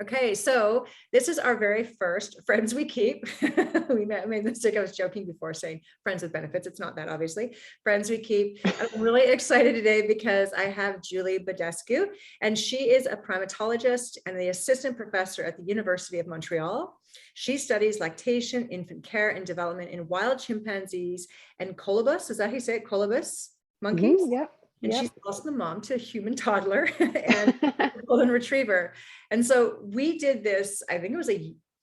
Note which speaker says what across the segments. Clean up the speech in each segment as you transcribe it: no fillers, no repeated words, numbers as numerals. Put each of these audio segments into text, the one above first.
Speaker 1: Okay, so this is our very first Friends We Keep. We made the mistake. I was joking before saying friends with benefits. It's not that, obviously. Friends We Keep. I'm really excited today because I have Julia Badescu, and she is a primatologist and the assistant professor at the University of Montreal. She studies lactation, infant care, and development in wild chimpanzees and colobus. Is that how you say it? Colobus monkeys?
Speaker 2: Yeah.
Speaker 1: And she's also the mom to a human toddler and a golden retriever. And so we did this, I think it was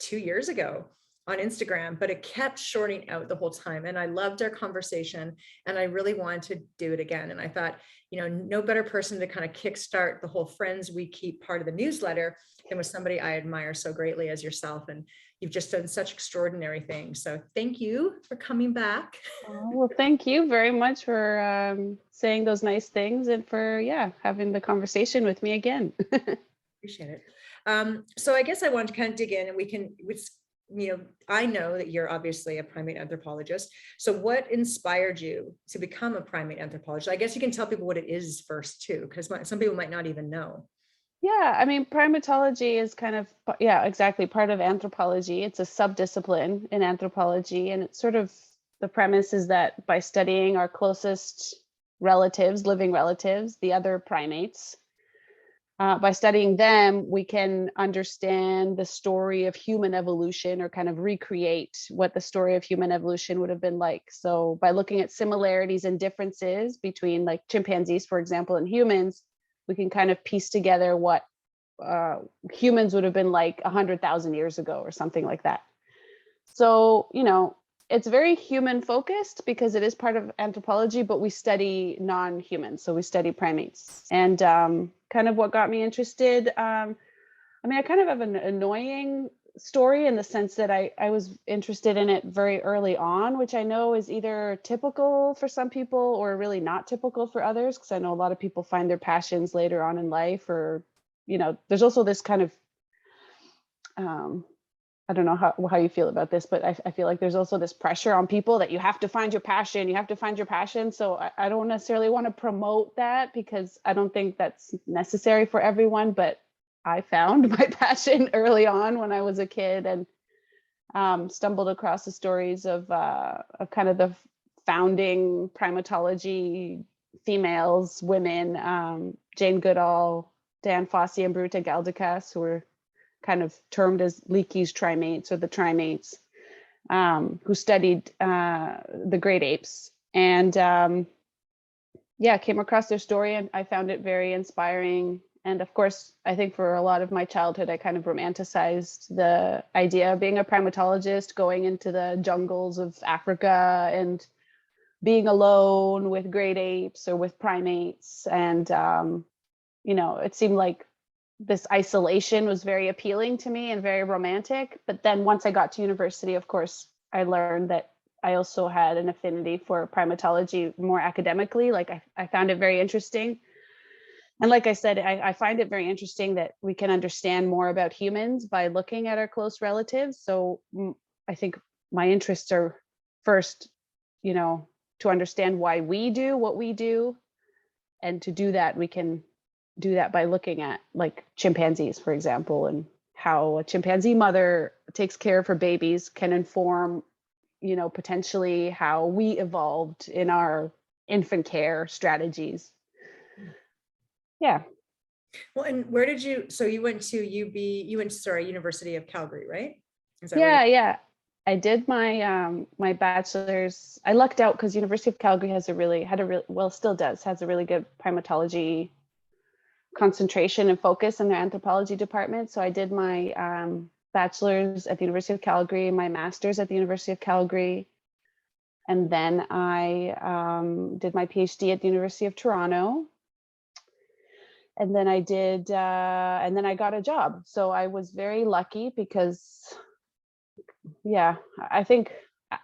Speaker 1: 2 years ago on Instagram, but it kept shorting out the whole time. And I loved our conversation and I really wanted to do it again. And I thought, no better person to kind of kickstart the whole Friends We Keep part of the newsletter than with somebody I admire so greatly as yourself. And you've just done such extraordinary things. So thank you for coming back.
Speaker 2: Oh, well, thank you very much for saying those nice things and for, having the conversation with me again.
Speaker 1: Appreciate it. So I guess I want to kind of dig in and I know that you're obviously a primate anthropologist. So what inspired you to become a primate anthropologist? I guess you can tell people what it is first too, because some people might not even know.
Speaker 2: Yeah, I mean, primatology is kind of, exactly, part of anthropology. It's a subdiscipline in anthropology. And it's sort of, the premise is that by studying our closest relatives, living relatives, the other primates, by studying them, we can understand the story of human evolution, or kind of recreate what the story of human evolution would have been like. So by looking at similarities and differences between, like, chimpanzees, for example, and humans, we can kind of piece together what humans would have been like 100,000 years ago or something like that. So, it's very human focused because it is part of anthropology, but we study non-humans. So we study primates. And kind of what got me interested, I kind of have an annoying story in the sense that I was interested in it very early on, which I know is either typical for some people or really not typical for others, because I know a lot of people find their passions later on in life, or, there's also this kind of, I don't know how you feel about this, but I feel like there's also this pressure on people that you have to find your passion, So I don't necessarily want to promote that because I don't think that's necessary for everyone, but I found my passion early on when I was a kid, and stumbled across the stories of kind of the founding primatology females, women, Jane Goodall, Dan Fossey, and Bruta Galdikas, who were kind of termed as Leakey's primates, or the primates, who studied the great apes. And came across their story, and I found it very inspiring. And of course, I think for a lot of my childhood, I kind of romanticized the idea of being a primatologist, going into the jungles of Africa and being alone with great apes or with primates. And, it seemed like this isolation was very appealing to me and very romantic. But then once I got to university, of course, I learned that I also had an affinity for primatology more academically. Like I found it very interesting. And like I said, I find it very interesting that we can understand more about humans by looking at our close relatives. So I think my interests are first, to understand why we do what we do. And to do that, we can do that by looking at, like, chimpanzees, for example, and how a chimpanzee mother takes care of her babies can inform, potentially how we evolved in our infant care strategies. Yeah.
Speaker 1: Well, and where did so you went to University of Calgary, right? Is that
Speaker 2: Yeah. I did my my bachelor's. I lucked out because University of Calgary has still has a really good primatology concentration and focus in their anthropology department. So I did my bachelor's at the University of Calgary, my master's at the University of Calgary, and then I did my PhD at the University of Toronto. And then I got a job. So I was very lucky because, I think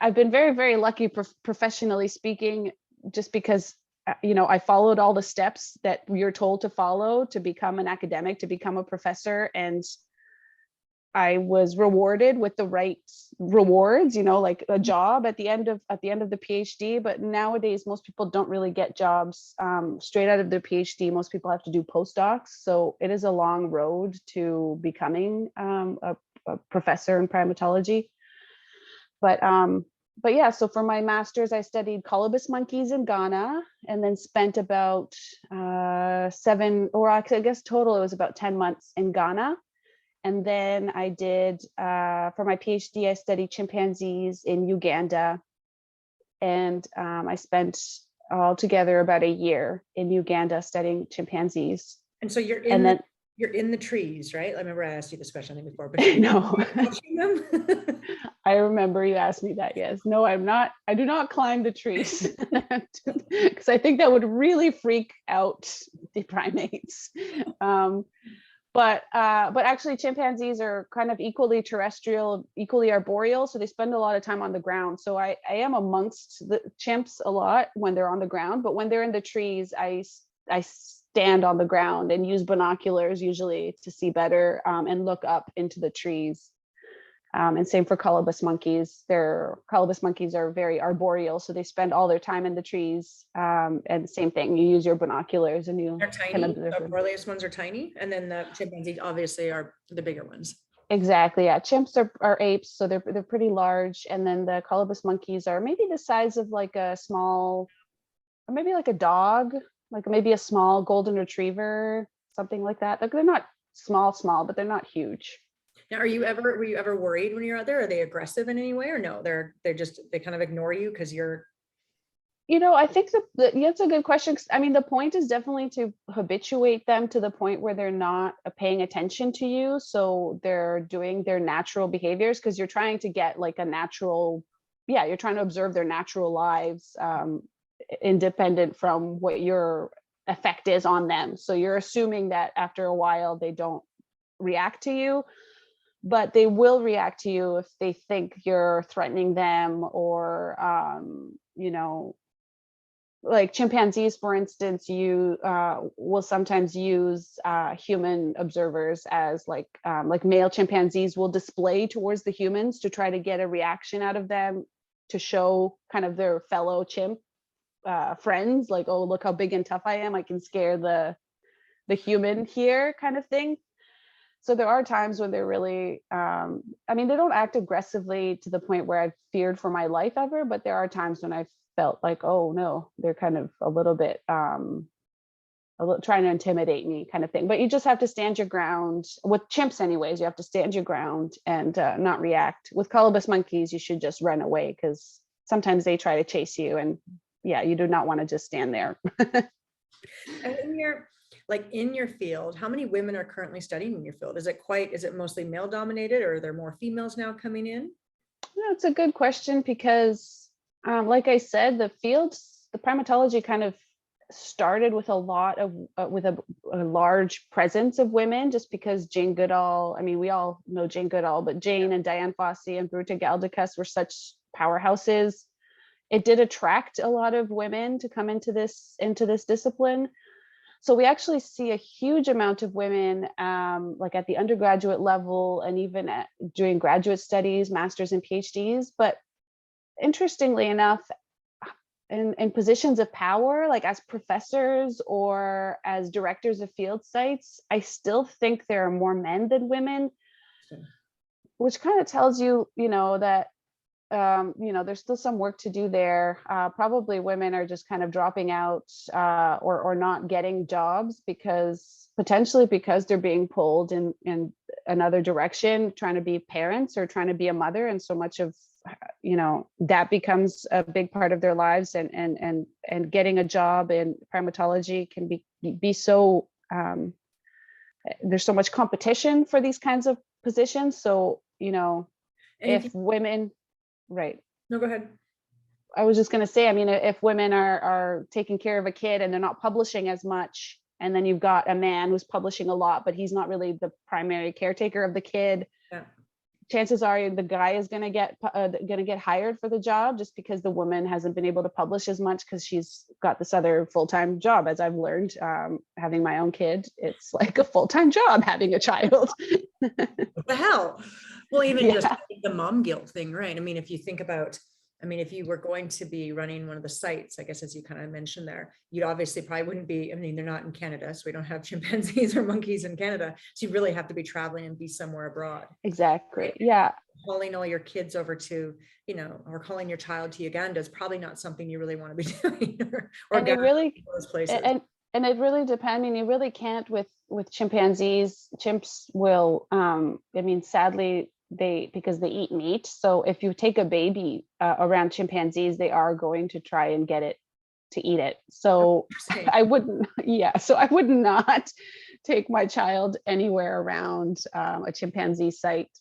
Speaker 2: I've been very, very lucky professionally speaking, just because, I followed all the steps that you're told to follow to become an academic, to become a professor. And I was rewarded with the right rewards, like a job at the end of the PhD. But nowadays, most people don't really get jobs straight out of their PhD. Most people have to do postdocs. So it is a long road to becoming a professor in primatology. But yeah, so for my master's, I studied colobus monkeys in Ghana, and then spent about 7, or I guess total it was about 10 months in Ghana. And then I did, for my PhD, I studied chimpanzees in Uganda. And I spent altogether about a year in Uganda studying chimpanzees.
Speaker 1: And so you're in the trees, right? I remember I asked you this question, I think, before, but
Speaker 2: No,
Speaker 1: watching them?
Speaker 2: I remember you asked me that. Yes. No, I'm not. I do not climb the trees because I think that would really freak out the primates. But actually chimpanzees are kind of equally terrestrial, equally arboreal. So they spend a lot of time on the ground. So I am amongst the chimps a lot when they're on the ground, but when they're in the trees, I stand on the ground and use binoculars usually to see better, and look up into the trees. And same for colobus monkeys. Colobus monkeys are very arboreal, so they spend all their time in the trees. And same thing, you use your binoculars and you
Speaker 1: They're tiny. The arboreal ones are tiny, and then the chimpanzees obviously are the bigger ones.
Speaker 2: Exactly. Yeah, chimps are apes, so they're pretty large, and then the colobus monkeys are maybe the size of like a small, or maybe like a dog, like maybe a small golden retriever, something like that. Like they're not small, but they're not huge.
Speaker 1: Now, were you ever worried when you're out there? Are they aggressive in any way, or no? They kind of ignore you because you're.
Speaker 2: I think that's a good question. I mean, the point is definitely to habituate them to the point where they're not paying attention to you. So they're doing their natural behaviors, because you're trying to get like you're trying to observe their natural lives, independent from what your effect is on them. So you're assuming that after a while they don't react to you, but they will react to you if they think you're threatening them, or like chimpanzees, for instance, you will sometimes use human observers as like male chimpanzees will display towards the humans to try to get a reaction out of them, to show kind of their fellow chimp friends, like, oh, look how big and tough I am, I can scare the human here, kind of thing. So there are times when they're really, I mean, they don't act aggressively to the point where I've feared for my life ever, but there are times when I've felt like, oh no, they're kind of a little bit trying to intimidate me, kind of thing. But you just have to stand your ground. With chimps anyways, you have to stand your ground and not react. With colobus monkeys, you should just run away, because sometimes they try to chase you, and yeah, you do not want to just stand there.
Speaker 1: And in your field, how many women are currently studying in your field? Is it mostly male dominated, or are there more females now coming in?
Speaker 2: That's a good question, because like I said, the primatology kind of started with a lot of with a large presence of women, just because Jane Goodall, I mean, we all know Jane Goodall, but Jane and Diane Fossey and Bruta Galdicus were such powerhouses. It did attract a lot of women to come into this discipline. So we actually see a huge amount of women, like at the undergraduate level, and even doing graduate studies, masters and PhDs. But interestingly enough, in positions of power, like as professors or as directors of field sites, I still think there are more men than women, which kind of tells you, that there's still some work to do there. Probably women are just kind of dropping out, or not getting jobs potentially because they're being pulled in another direction, trying to be parents or trying to be a mother. And so much of, that becomes a big part of their lives, and getting a job in primatology can be so, there's so much competition for these kinds of positions. So, if women. Right.
Speaker 1: No, go ahead.
Speaker 2: I was just going to say, I mean, if women are taking care of a kid and they're not publishing as much, and then you've got a man who's publishing a lot, but he's not really the primary caretaker of the kid.
Speaker 1: Yeah.
Speaker 2: chances are the guy is going to get hired for the job, just because the woman hasn't been able to publish as much because she's got this other full-time job. As I've learned, having my own kid, it's like a full-time job having a child.
Speaker 1: What the hell? Well, even just
Speaker 2: Yeah.
Speaker 1: the mom guilt thing, right? I mean, if you think about, I mean, if you were going to be running one of the sites, I guess, as you kind of mentioned there, you'd obviously probably wouldn't be, I mean, they're not in Canada, so we don't have chimpanzees or monkeys in Canada. So you really have to be traveling and be somewhere abroad.
Speaker 2: Exactly.
Speaker 1: Right?
Speaker 2: Yeah.
Speaker 1: Calling all your kids over to, you know, or calling your child to Uganda is probably not something you really want to be doing, or
Speaker 2: And it really,
Speaker 1: those places.
Speaker 2: and it really depends. I mean, you really can't with chimpanzees. Chimps will, I mean, sadly, because they eat meat. So if you take a baby around chimpanzees, they are going to try and get it to eat it. So I wouldn't, yeah. So I would not take my child anywhere around a chimpanzee site.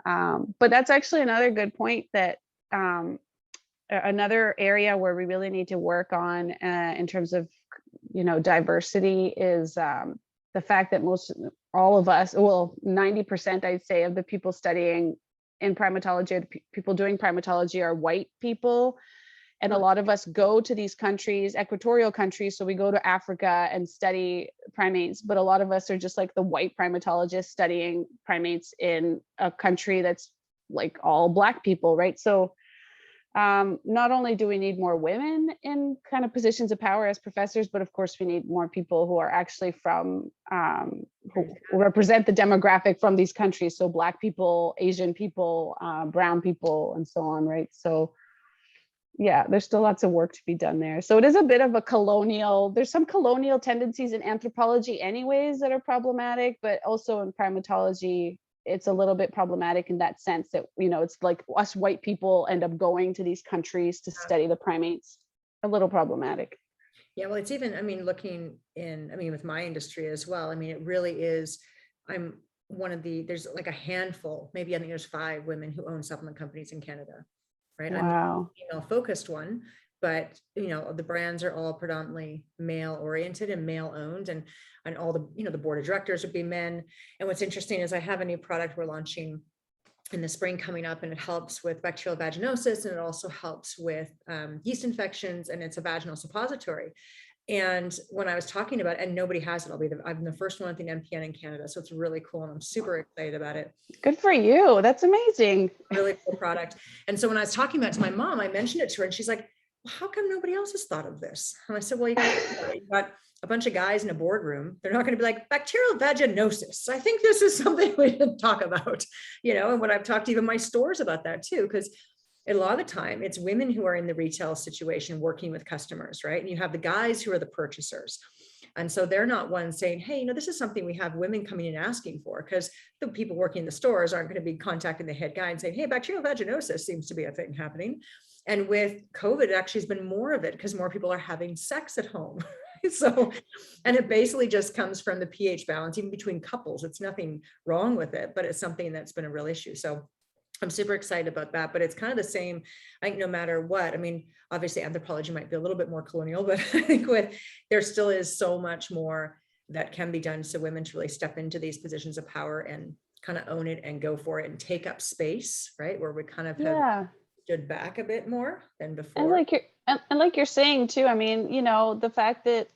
Speaker 2: But that's actually another good point, that another area where we really need to work on in terms of, you know, diversity is the fact that all of us, well, 90% I'd say of the people studying in primatology, people doing primatology, are white people. And a lot of us go to these countries, equatorial countries, so we go to Africa and study primates, but a lot of us are just like the white primatologists studying primates in a country that's like all Black people, right? So not only do we need more women in kind of positions of power as professors, but of course we need more people who are actually from, who represent the demographic from these countries. So Black people, Asian people, brown people, and so on, right? So yeah, there's still lots of work to be done there. So it is a bit of a there's some colonial tendencies in anthropology anyways that are problematic, but also in primatology, it's a little bit problematic in that sense that, you know, it's like us white people end up going to these countries to study the primates. A little problematic.
Speaker 1: Yeah, well, it's even, I mean, looking in, I mean, with my industry as well, I mean, it really is, I'm one of there's like a handful, maybe I think there's 5 women who own supplement companies in Canada, right?
Speaker 2: Wow.
Speaker 1: I'm the female focused one, but you know, the brands are all predominantly male oriented and male owned, and all the, you know, the board of directors would be men. And what's interesting is I have a new product we're launching in the spring coming up, and it helps with bacterial vaginosis, and it also helps with yeast infections, and it's a vaginal suppository. And when I was talking about it, and nobody has it, I'm the first one with the NPN in Canada, so it's really cool, and I'm super excited about it.
Speaker 2: Good for you. That's amazing.
Speaker 1: Really cool product. And so when I was talking about it to my mom, I mentioned it to her, and she's like, well, how come nobody else has thought of this? And I said, well, you've got a bunch of guys in a boardroom. They're not going to be like, bacterial vaginosis, I think this is something we should talk about, you know. And when I've talked to even my stores about that too, because a lot of the time it's women who are in the retail situation working with customers, right? And you have the guys who are the purchasers. And so they're not ones saying, hey, you know, this is something we have women coming in asking for, because the people working in the stores aren't going to be contacting the head guy and saying, hey, bacterial vaginosis seems to be a thing happening. And with COVID, it actually has been more of it because more people are having sex at home. So, and it basically just comes from the pH balance, even between couples. It's nothing wrong with it, but it's something that's been a real issue. So I'm super excited about that, but it's kind of the same, I think, no matter what. I mean, obviously anthropology might be a little bit more colonial, but I think there still is so much more that can be done so women to really step into these positions of power and kind of own it and go for it and take up space, right? Where we kind of have stood back a bit more than before.
Speaker 2: And like you're saying too, I mean, you know, the fact that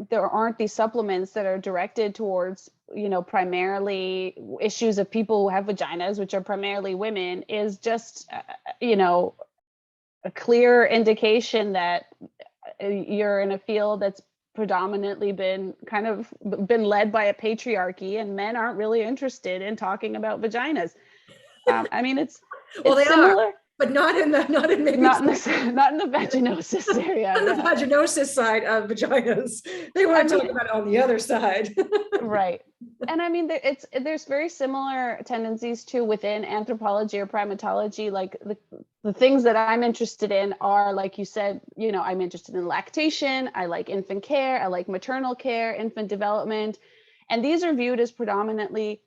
Speaker 2: there aren't these supplements that are directed towards, you know, primarily issues of people who have vaginas, which are primarily women, is just, you know, a clear indication that you're in a field that's predominantly been led by a patriarchy, and men aren't really interested in talking about vaginas. I mean, it's
Speaker 1: they
Speaker 2: similar.
Speaker 1: Are. But not in the
Speaker 2: vaginosis area.
Speaker 1: On the vaginosis side of vaginas. They want to talk about it on the other side.
Speaker 2: Right. And I mean, there's very similar tendencies too within anthropology or primatology. Like the things that I'm interested in are, like you said, you know, I'm interested in lactation. I like infant care. I like maternal care, infant development. And these are viewed as predominantly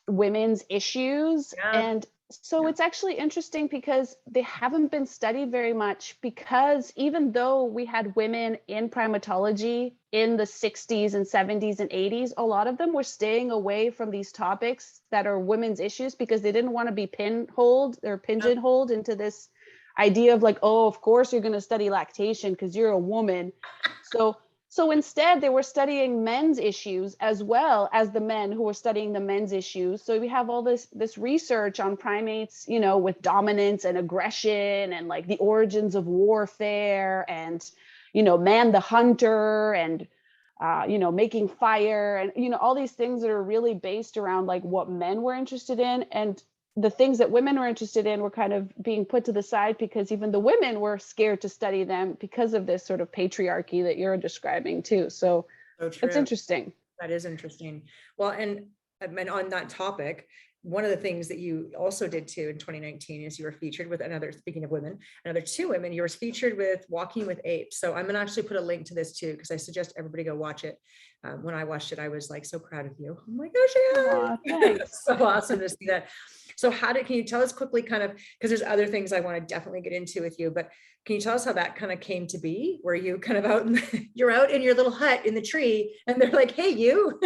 Speaker 2: women's issues. Yeah. And So it's actually interesting because they haven't been studied very much, because even though we had women in primatology in the 60s and 70s and 80s, a lot of them were staying away from these topics that are women's issues because they didn't want to be pigeonholed into this idea of like, oh, of course you're going to study lactation because you're a woman. So instead, they were studying men's issues as well as the men who were studying the men's issues. So we have all this research on primates, with dominance and aggression and like the origins of warfare and, man the hunter and, making fire and, all these things that are really based around like what men were interested in. And the things that women were interested in were kind of being put to the side because even the women were scared to study them because of this sort of patriarchy that you're describing too. So it's interesting.
Speaker 1: That is interesting. Well, and on that topic, one of the things that you also did too in 2019 is you were featured with speaking of women, another two women, you were featured with Walking with Apes. So I'm going to actually put a link to this too, because I suggest everybody go watch it. When I watched it, I was like so proud of you. Oh my gosh, yeah. Thanks. So awesome to see that. So can you tell us quickly kind of, because there's other things I want to definitely get into with you, but can you tell us how that kind of came to be, where you kind of you're out in your little hut in the tree and they're like, hey, you.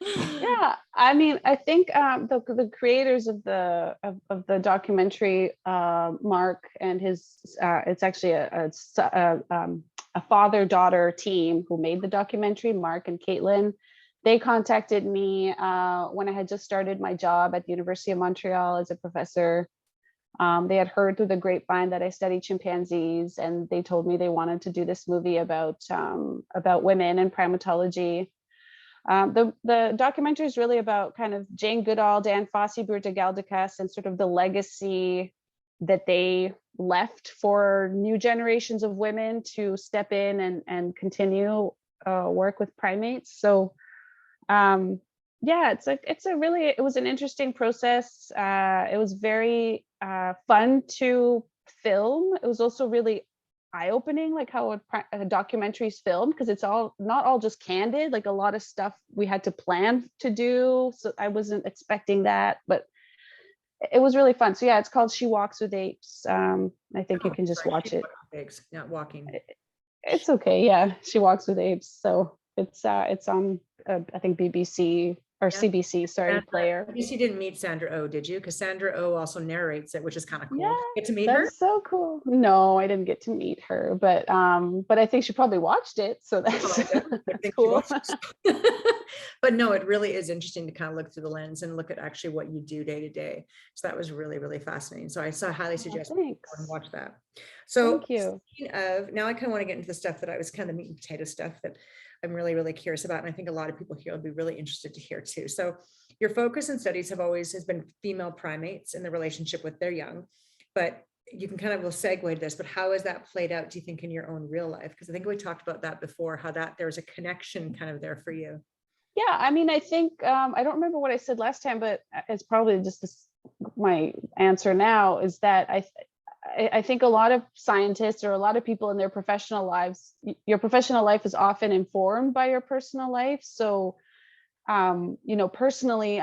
Speaker 2: Yeah, I mean, I think the creators of the documentary, Mark and his, it's actually a father-daughter team who made the documentary, Mark and Caitlin. They contacted me when I had just started my job at the University of Montreal as a professor. They had heard through the grapevine that I studied chimpanzees, and they told me they wanted to do this movie about women and primatology. The documentary is really about kind of Jane Goodall, Dan Fossey, Birta Galdikas, and sort of the legacy that they left for new generations of women to step in and continue work with primates. So yeah, it was an interesting process. It was very fun to film. It was also really eye-opening, like how a documentary is filmed, because it's not all just candid. Like a lot of stuff we had to plan to do, so I wasn't expecting that, but it was really fun. So yeah, it's called She Walks with Apes. I think you can just watch it.
Speaker 1: Apes, not walking.
Speaker 2: It's okay. Yeah, She Walks with Apes. So it's on I think BBC or CBC, sorry, player.
Speaker 1: You didn't meet Sandra Oh, did you? Because Sandra Oh also narrates it, which is kind of cool.
Speaker 2: Yeah,
Speaker 1: get to meet her?
Speaker 2: That's so cool. No, I didn't get to meet her, but I think she probably watched it, so that's cool.
Speaker 1: But no, it really is interesting to kind of look through the lens and look at actually what you do day to day. So that was really, really fascinating. So I highly suggest watch that. So
Speaker 2: thank you.
Speaker 1: Speaking of, now I kind of want to get into the stuff that I was kind of the meat and potato stuff that I'm really, really curious about. And I think a lot of people here will be really interested to hear too. So your focus and studies has been female primates and the relationship with their young, but you can kind of segue to this, but how has that played out, do you think, in your own real life? Because I think we talked about that before, how that there's a connection kind of there for you.
Speaker 2: Yeah, I mean, I think, I don't remember what I said last time, but it's probably just my answer now is that I think a lot of scientists or a lot of people in their professional lives, your professional life is often informed by your personal life. So, personally,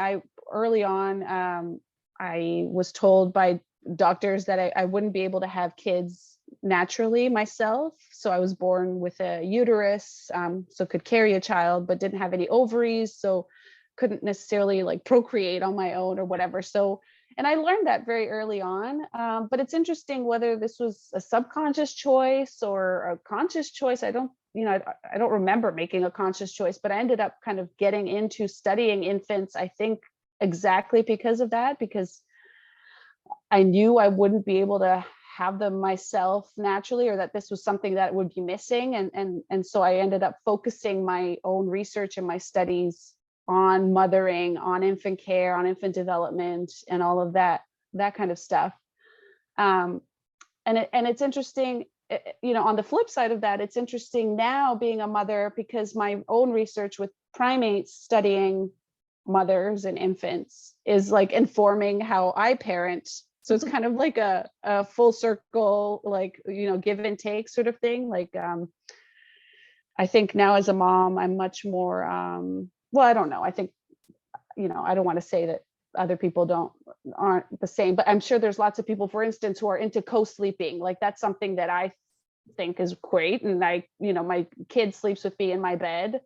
Speaker 2: early on, I was told by doctors that I wouldn't be able to have kids naturally myself. So I was born with a uterus, so could carry a child, but didn't have any ovaries. So couldn't necessarily like procreate on my own or whatever. So, and I learned that very early on. But it's interesting whether this was a subconscious choice or a conscious choice. I don't remember making a conscious choice, but I ended up kind of getting into studying infants, I think exactly because of that, because I knew I wouldn't be able to have them myself naturally, or that this was something that would be missing. And so I ended up focusing my own research and my studies on mothering, on infant care, on infant development, and all of that kind of stuff. And it's interesting, on the flip side of that, it's interesting now being a mother, because my own research with primates studying mothers and infants is like informing how I parent. So it's kind of like a full circle, like, give and take sort of thing. Like, I think now as a mom, I'm much more, well, I don't know. I think, I don't want to say that other people aren't the same, but I'm sure there's lots of people, for instance, who are into co-sleeping. Like that's something that I think is great. And my kid sleeps with me in my bed.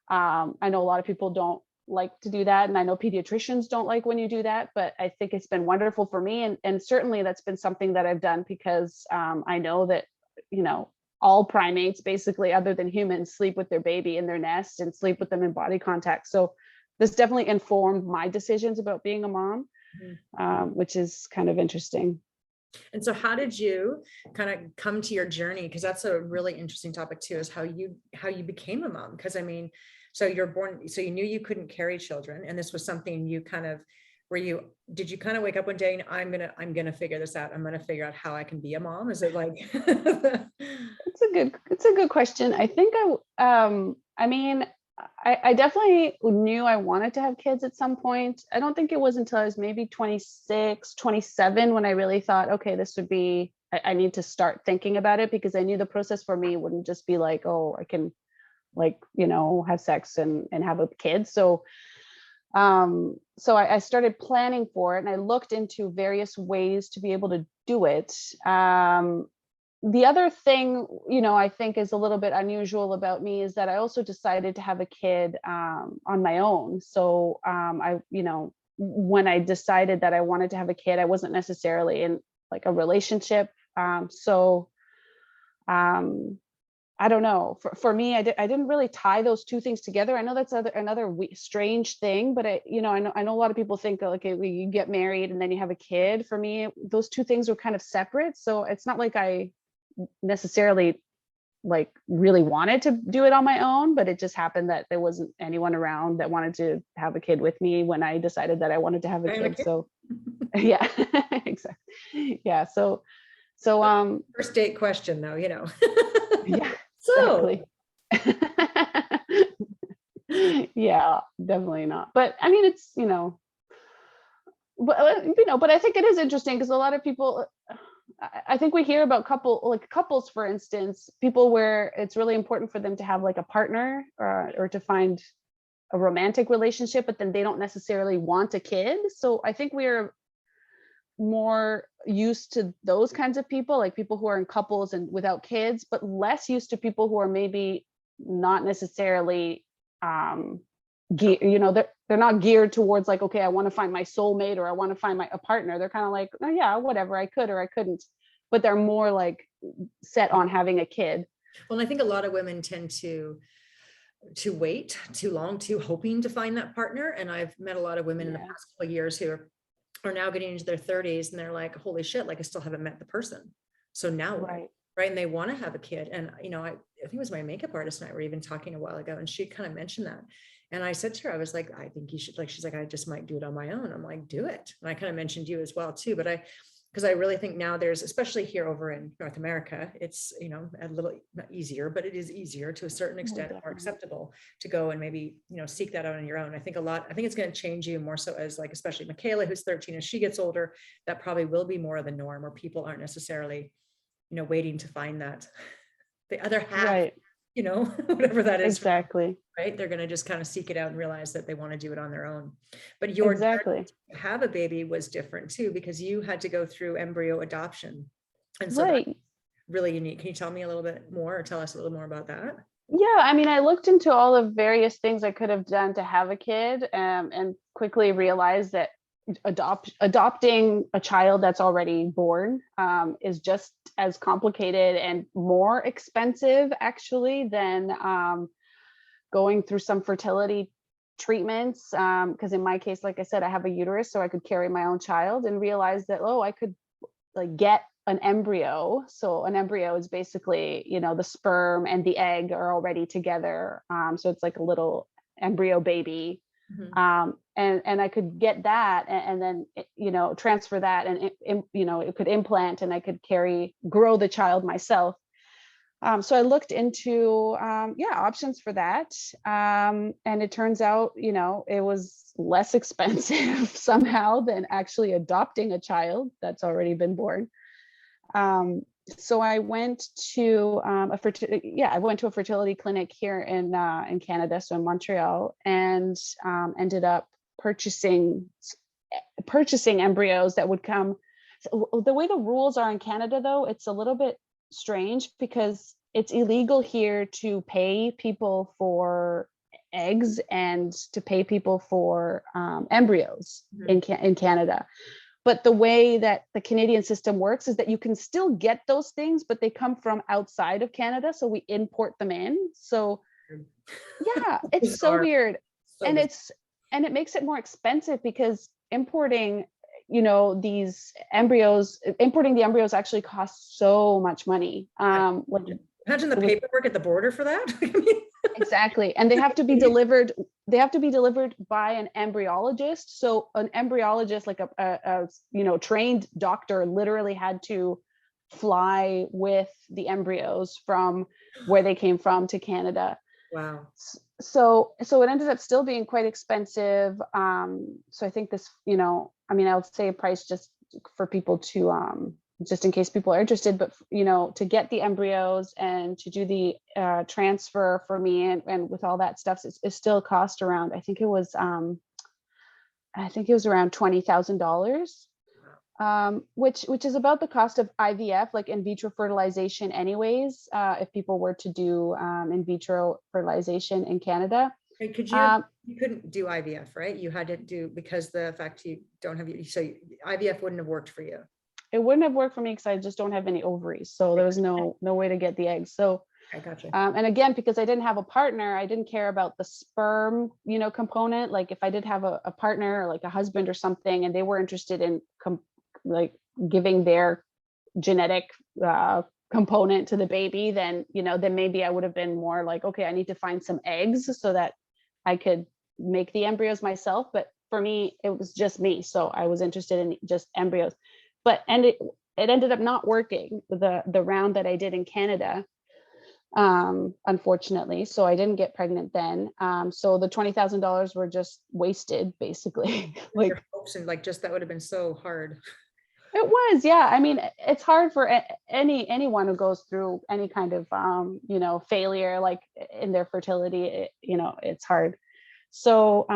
Speaker 2: I know a lot of people don't like to do that. And I know pediatricians don't like when you do that, but I think it's been wonderful for me. And certainly that's been something that I've done because I know that, all primates basically, other than humans, sleep with their baby in their nest and sleep with them in body contact. So this definitely informed my decisions about being a mom, which is kind of interesting.
Speaker 1: And so how did you kind of come to your journey? Because that's a really interesting topic too, is how you became a mom. Because I mean, so you're born, so you knew you couldn't carry children. And this was something you kind of, did you kind of wake up one day and I'm gonna figure this out. I'm gonna figure out how I can be a mom. Is it like
Speaker 2: It's a good question. I think I definitely knew I wanted to have kids at some point. I don't think it was until I was maybe 26, 27 when I really thought, okay, I need to start thinking about it, because I knew the process for me wouldn't just be like, oh, I can have sex and have a kid. So I started planning for it, and I looked into various ways to be able to do it. The other thing, I think is a little bit unusual about me is that I also decided to have a kid on my own. So when I decided that I wanted to have a kid, I wasn't necessarily in like a relationship. I don't know. For me, I didn't really tie those two things together. I know that's another strange thing, but I know a lot of people think that, okay, you get married and then you have a kid. For me, those two things were kind of separate. So it's not like I necessarily like really wanted to do it on my own, but it just happened that there wasn't anyone around that wanted to have a kid with me when I decided that I wanted to have a kid. So yeah, exactly. Yeah. So
Speaker 1: first date question though,
Speaker 2: yeah.
Speaker 1: So
Speaker 2: yeah, definitely not. But I mean, it's, but I think it is interesting because a lot of people, I think we hear about couples, for instance, people where it's really important for them to have like a partner or to find a romantic relationship, but then they don't necessarily want a kid. So I think we're more used to those kinds of people, like people who are in couples and without kids, but less used to people who are maybe not necessarily they're not geared towards like, okay, I want to find my soulmate or I want to find a partner. They're kind of like, oh yeah, whatever, I could or I couldn't, but they're more like set on having a kid.
Speaker 1: Well, I think a lot of women tend to wait too long, too hoping to find that partner. And I've met a lot of women in the past couple of years who are now getting into their 30s and they're like, holy shit, like I still haven't met the person. So now
Speaker 2: right.
Speaker 1: And they want to have a kid. And, I think it was my makeup artist and I were even talking a while ago, and she kind of mentioned that. And I said to her, I was like, I think you should, like, she's like, I just might do it on my own. I'm like, do it. And I kind of mentioned you as well too, because I really think now there's, especially here over in North America, it's, a little not easier, but it is easier to a certain extent, more acceptable to go and maybe, seek that out on your own. I think it's going to change you more so as like, especially Michaela, who's 13, as she gets older, that probably will be more of the norm where people aren't necessarily, waiting to find the other half,
Speaker 2: right.
Speaker 1: Whatever that is.
Speaker 2: Exactly.
Speaker 1: Right. They're going to just kind of seek it out and realize that they want to do it on their own. But your
Speaker 2: exactly.
Speaker 1: to have a baby was different too, because you had to go through embryo adoption. And so
Speaker 2: right.
Speaker 1: that's really unique. Can you tell me a little bit more, or tell us a little more about that?
Speaker 2: Yeah, I mean, I looked into all the various things I could have done to have a kid, and quickly realized that adopting a child that's already born is just as complicated and more expensive actually than going through some fertility treatments, because in my case, like I said, I have a uterus, so I could carry my own child, and realize that, oh, I could like get an embryo. So an embryo is basically, the sperm and the egg are already together. So it's like a little embryo baby. Mm-hmm. And I could get that and then, transfer that, and, it could implant, and I could grow the child myself. So I looked into, options for that. And it turns out, it was less expensive somehow than actually adopting a child that's already been born. So I went to a fertility clinic here in Canada, so in Montreal, and ended up purchasing purchasing embryos that would come. So the way the rules are in Canada, though, it's a little bit strange because it's illegal here to pay people for eggs and to pay people for embryos in Canada. But the way that the Canadian system works is that you can still get those things, but they come from outside of Canada. So we import them in. So yeah, it's so weird. And it makes it more expensive because importing, these embryos, importing the embryos actually costs so much money.
Speaker 1: Imagine the paperwork at the border for that.
Speaker 2: Exactly. And they have to be delivered by an embryologist. So an embryologist, like a trained doctor, literally had to fly with the embryos from where they came from to Canada.
Speaker 1: Wow.
Speaker 2: So it ended up still being quite expensive. So I think this, I'll say a price just for people to just in case people are interested, but to get the embryos and to do the transfer for me and with all that stuff, it still cost around, I think it was around $20,000, which is about the cost of IVF, like in vitro fertilization anyways, if people were to do in vitro fertilization in Canada.
Speaker 1: Right, you couldn't do IVF, right? You had to do, because the fact you don't have, so IVF wouldn't have worked for you.
Speaker 2: It wouldn't have worked for me because I just don't have any ovaries. So there was no way to get the eggs. So
Speaker 1: I gotcha.
Speaker 2: And again, because I didn't have a partner, I didn't care about the sperm, component. Like if I did have a partner or like a husband or something, and they were interested in like giving their genetic component to the baby, then, then maybe I would have been more like, okay, I need to find some eggs so that I could make the embryos myself. But for me, it was just me. So I was interested in just embryos. And it ended up not working, the round that I did in Canada, unfortunately. So I didn't get pregnant then. So the $20,000 were just wasted, basically.
Speaker 1: Like your hopes and just that would have been so hard.
Speaker 2: It was, yeah. I mean, it's hard for anyone who goes through any kind of failure, like in their fertility. It's hard. So,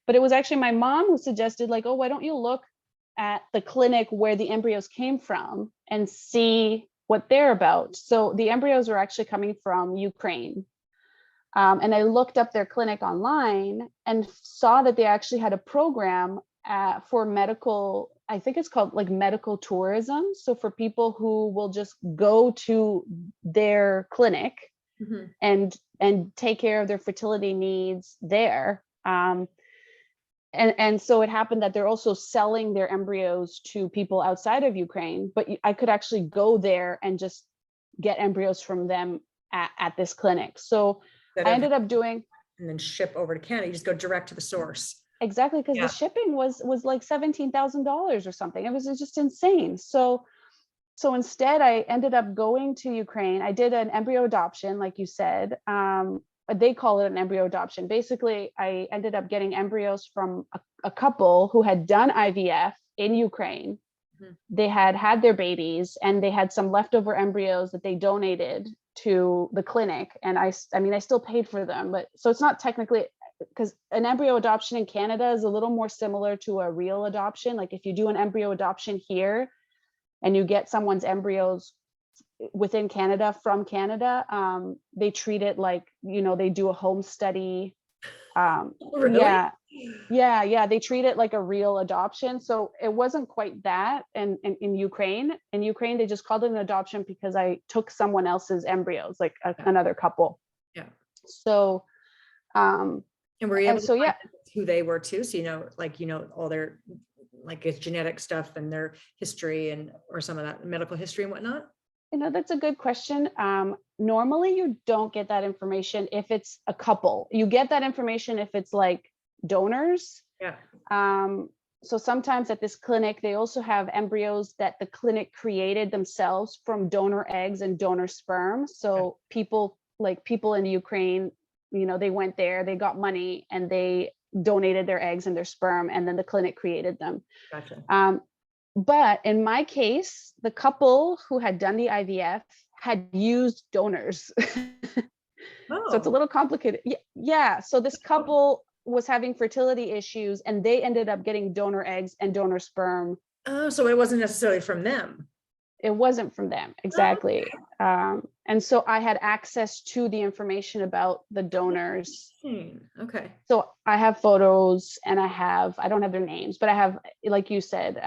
Speaker 2: but it was actually my mom who suggested, like, oh, why don't you look at the clinic where the embryos came from and see what they're about. So the embryos were actually coming from Ukraine. And I looked up their clinic online and saw that they actually had a program for medical, I think it's called like medical tourism. So for people who will just go to their clinic and take care of their fertility needs there. And so it happened that they're also selling their embryos to people outside of Ukraine, but I could actually go there and just get embryos from them at this clinic. So I ended up doing,
Speaker 1: and then ship over to Canada. You just go direct to the source.
Speaker 2: Exactly, because the shipping was like $17,000 or something. It was just insane. So instead, I ended up going to Ukraine. I did an embryo adoption, like you said. They call it an embryo adoption. Basically, I ended up getting embryos from a couple who had done IVF in Ukraine. They had their babies and they had some leftover embryos that they donated to the clinic. And I mean, I still paid for them, but so it's not technically, because an embryo adoption in Canada is a little more similar to a real adoption. Like if you do an embryo adoption here and you get someone's embryos within Canada from Canada, they treat it like, they do a home study.
Speaker 1: Really?
Speaker 2: Yeah, they treat it like a real adoption. So it wasn't quite that. And in Ukraine, they just called it an adoption because I took someone else's embryos, like another couple.
Speaker 1: Yeah.
Speaker 2: So
Speaker 1: and were you able to
Speaker 2: find
Speaker 1: who they were too? So all their it's genetic stuff and their history or some of that medical history and whatnot?
Speaker 2: That's a good question. Normally you don't get that information if it's a couple. You get that information if it's like donors.
Speaker 1: Yeah.
Speaker 2: So sometimes at this clinic, they also have embryos that the clinic created themselves from donor eggs and donor sperm. So people in Ukraine, they went there, they got money and they donated their eggs and their sperm, and then the clinic created them.
Speaker 1: Gotcha.
Speaker 2: But in my case, the couple who had done the IVF had used donors. So it's a little complicated. Yeah. So this couple was having fertility issues, and they ended up getting donor eggs and donor sperm.
Speaker 1: Oh, so it wasn't necessarily from them.
Speaker 2: It wasn't from them,
Speaker 1: Oh,
Speaker 2: exactly. And so I had access to the information about the donors.
Speaker 1: okay.
Speaker 2: So I have photos, and I don't have their names, but I have, like you said,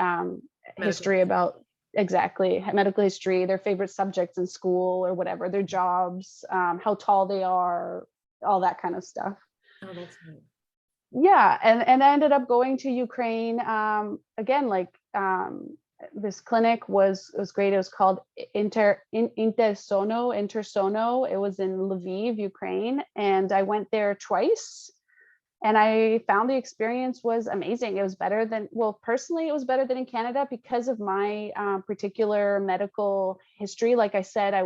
Speaker 2: history about, exactly, medical history, their favorite subjects in school or whatever, their jobs, how tall they are, all that kind of stuff.
Speaker 1: Oh, that's neat.
Speaker 2: Yeah, and I ended up going to Ukraine, again, like, this clinic was great. It was called Intersono. It was in Lviv, Ukraine, and I went there twice, and I found the experience was amazing. It was better than, well, personally, it was better than in Canada because of my particular medical history. Like I said, I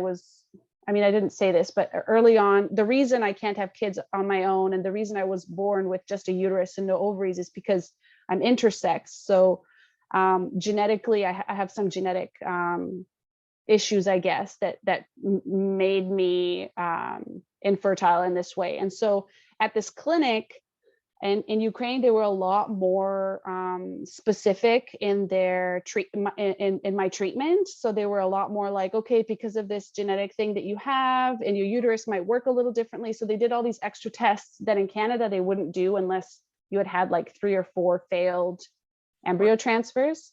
Speaker 2: didn't say this, but early on, the reason I can't have kids on my own, and the reason I was born with just a uterus and no ovaries, is because I'm intersex. So genetically, I have some genetic issues, I guess, that made me infertile in this way. And so at this clinic, and in Ukraine, they were a lot more specific in their in my treatment. So they were a lot more like, okay, because of this genetic thing that you have, and your uterus might work a little differently. So they did all these extra tests that in Canada they wouldn't do unless you had like 3 or 4 failed embryo transfers.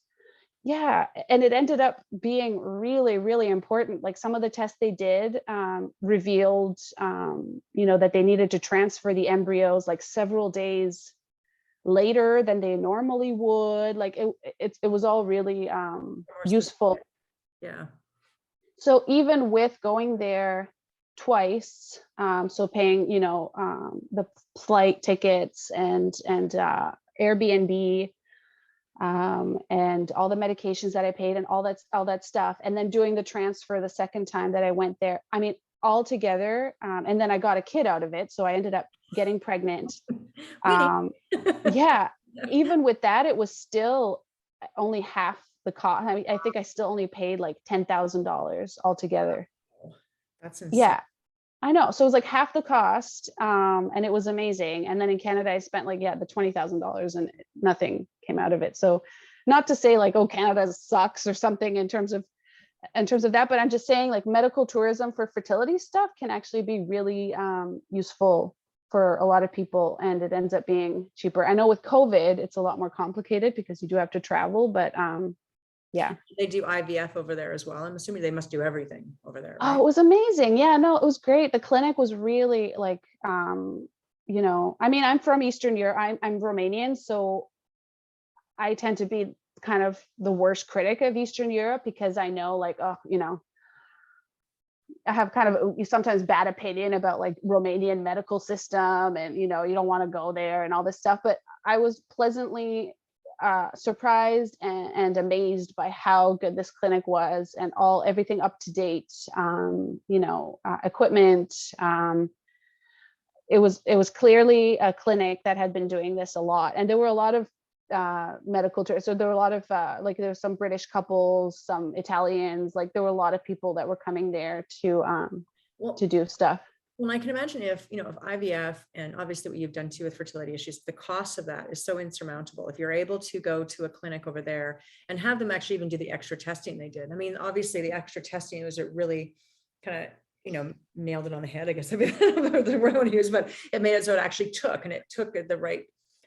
Speaker 2: Yeah, and it ended up being really, really important. Like, some of the tests they did revealed, that they needed to transfer the embryos like several days later than they normally would. Like, it was all really useful.
Speaker 1: Yeah.
Speaker 2: So even with going there twice, so paying, the flight tickets and Airbnb, and all the medications that I paid and all that stuff, and then doing the transfer the second time that I went there. I mean, all together, and then I got a kid out of it, so I ended up getting pregnant. Yeah, even with that, it was still only half the cost. I mean, I think I still only paid like $10,000 altogether.
Speaker 1: That's insane.
Speaker 2: Yeah, I know. So it was like half the cost, and it was amazing. And then in Canada, I spent like, the $20,000, and nothing came out of it. So, not to say like, oh, Canada sucks or something in terms of that, but I'm just saying, like, medical tourism for fertility stuff can actually be really useful for a lot of people, and it ends up being cheaper. I know with COVID, it's a lot more complicated because you do have to travel, but yeah.
Speaker 1: They do IVF over there as well. I'm assuming they must do everything over there,
Speaker 2: Oh,
Speaker 1: right?
Speaker 2: it was amazing. Yeah, no, it was great. The clinic was really like, I mean, I'm from Eastern Europe. I'm Romanian, so I tend to be kind of the worst critic of Eastern Europe because I know, like, I have kind of sometimes bad opinion about like Romanian medical system, and you don't want to go there and all this stuff. But I was pleasantly surprised and amazed by how good this clinic was, and everything up to date. Equipment. It was clearly a clinic that had been doing this a lot, and there were a lot of medical tours. So there were a lot of like, there were some British couples, some Italians, like there were a lot of people that were coming there to do stuff.
Speaker 1: Well, I can imagine if IVF, and obviously what you've done too with fertility issues, the cost of that is so insurmountable. If you're able to go to a clinic over there and have them actually even do the extra testing they did. I mean, obviously the extra testing was really kind of, nailed it on the head, I guess, the word I want to use, but it made it so it actually took, and it took at the right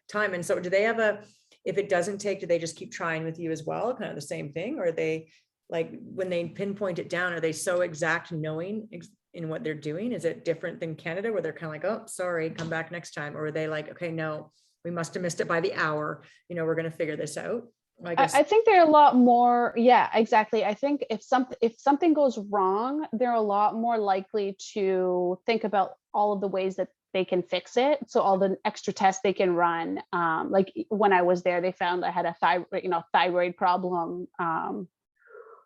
Speaker 1: time. And so do they have if it doesn't take, do they just keep trying with you as well? Kind of the same thing? Or are they, like, when they pinpoint it down, are they so exact knowing in what they're doing? Is it different than Canada where they're kind of like, oh, sorry, come back next time? Or are they like, okay, no, we must have missed it by the hour. We're going to figure this out.
Speaker 2: I think they're a lot more. Yeah, exactly. I think if something goes wrong, they're a lot more likely to think about all of the ways that they can fix it. So all the extra tests they can run. Like when I was there, they found I had a thyroid problem.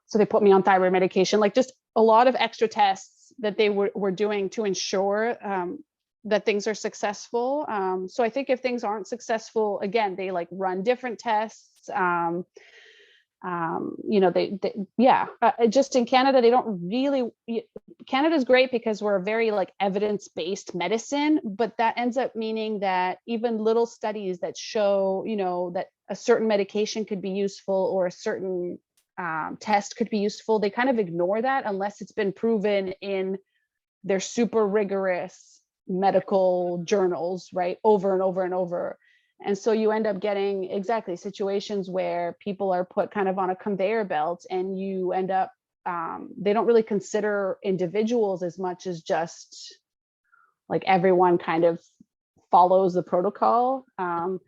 Speaker 2: So they put me on thyroid medication. Like, just a lot of extra tests that they were doing to ensure that things are successful. So I think if things aren't successful, again, they like run different tests. just in Canada, they don't really, Canada's great because we're a very like evidence-based medicine, but that ends up meaning that even little studies that show, that a certain medication could be useful or a certain test could be useful, they kind of ignore that unless it's been proven in their super rigorous medical journals, right? Over and over and over. And so you end up getting exactly situations where people are put kind of on a conveyor belt, and you end up, they don't really consider individuals as much as just like everyone kind of follows the protocol. And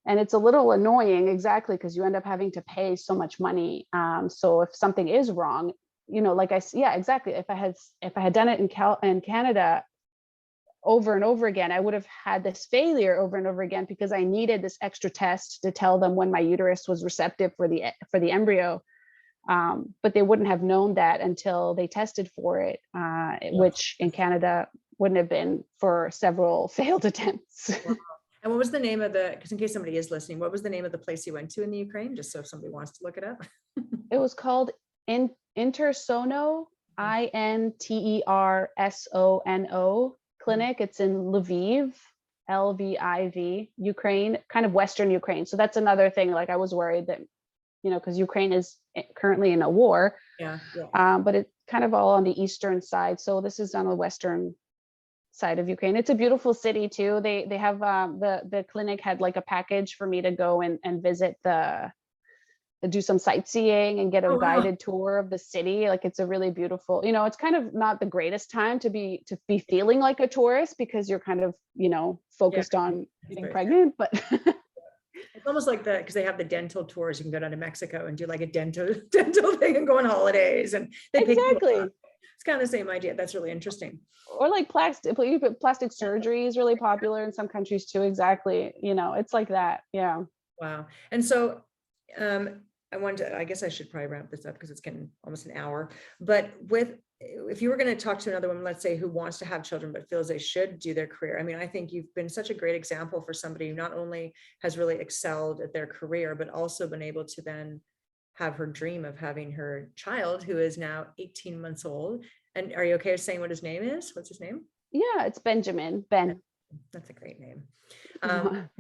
Speaker 2: it's a little annoying, exactly, because you end up having to pay so much money. So if something is wrong, exactly. If I had done it in Canada over and over again, I would have had this failure over and over again because I needed this extra test to tell them when my uterus was receptive for the embryo. But they wouldn't have known that until they tested for it, which in Canada wouldn't have been for several failed attempts.
Speaker 1: Wow. And what was the name of because in case somebody is listening, what was the name of the place you went to in the Ukraine? Just so if somebody wants to look it up.
Speaker 2: It was called Intersono, Intersono clinic. It's in Lviv, Lviv, Ukraine, kind of Western Ukraine. So that's another thing. Like I was worried that, because Ukraine is currently in a war, but it's kind of all on the eastern side. So this is on the western side of Ukraine. It's a beautiful city too. They have the clinic had like a package for me to go and visit do some sightseeing and get a guided tour of the city. Like it's a really beautiful, it's kind of not the greatest time to be feeling like a tourist because you're kind of, focused on being pregnant, but
Speaker 1: it's almost like because they have the dental tours. You can go down to Mexico and do like a dental thing and go on holidays, and they
Speaker 2: exactly.
Speaker 1: It's kind of the same idea. That's really interesting.
Speaker 2: Or like plastic surgery is really popular in some countries too. Exactly. It's like that. Yeah.
Speaker 1: Wow. And so, I guess I should probably wrap this up because it's getting almost an hour, but if you were going to talk to another woman, let's say, who wants to have children, but feels they should do their career. I mean, I think you've been such a great example for somebody who not only has really excelled at their career, but also been able to then have her dream of having her child, who is now 18 months old. And are you okay with saying what his name is? What's his name?
Speaker 2: Yeah, it's Benjamin. Ben.
Speaker 1: That's a great name.